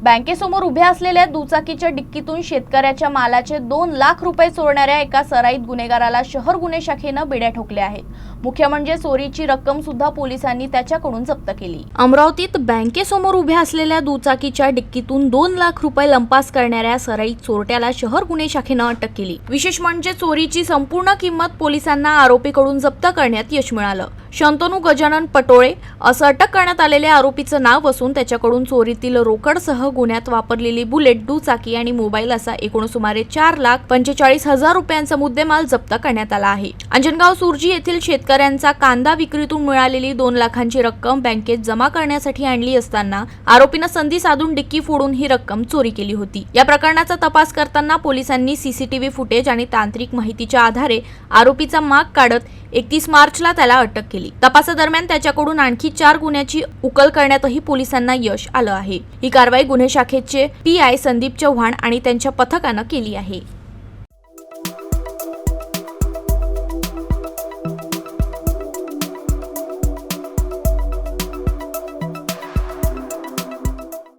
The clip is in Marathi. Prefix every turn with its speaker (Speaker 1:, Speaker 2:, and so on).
Speaker 1: बँकेसमोर उभ्या असलेल्या दुचाकीच्या डिक्कीतून शेतकऱ्याच्या मालाचे 2 लाख रुपये चोरणाऱ्या एका सराईत गुन्हेगाराला शहर गुन्हे शाखेनं बेड्या ठोकल्या आहेत। मुख्य म्हणजे चोरीची रक्कम सुद्धा पोलिसांनी त्याच्याकडून जप्त केली। अमरावतीत बँकेसमोर उभ्या असलेल्या दुचाकीच्या डिक्कीतून 2 लाख रुपये लंपास करणाऱ्या सराईत चोरट्याला शहर गुन्हे शाखेनं अटक केली। विशेष म्हणजे चोरीची संपूर्ण किंमत पोलिसांना आरोपीकडून जप्त करण्यात यश मिळालं। शंतनू गजानन पटोळे असं अटक करण्यात आलेल्या आरोपीचं नाव असून त्याच्याकडून चोरीतील रोकडसह गुन्ह्यात वापरलेली बुलेट, दुचाकी आणि मोबाईल असा एकूण सुमारे 4,45,000 रुपयांचा मुद्देमाल जप्त करण्यात आला आहे। अंजनगाव सुरजी येथील शेतकऱ्यांचा कांदा विक्रीतून मिळालेली 2 लाखांची रक्कम बँकेत जमा करण्यासाठी आणली असताना आरोपीनं संधी साधून डिक्की फोडून ही रक्कम चोरी केली होती। या प्रकरणाचा तपास करताना पोलिसांनी सीसीटीव्ही फुटेज आणि तांत्रिक माहितीच्या आधारे आरोपीचा माग काढत 31 मार्चला त्याला अटक केली। तपासादरम्यान त्याच्याकडून आणखी 4 गुन्ह्याची उकल करण्यातही पोलिसांना यश आलं आहे। ही कारवाई गुन्हे शाखेचे PI संदीप चव्हाण आणि त्यांच्या पथकानं केली आहे।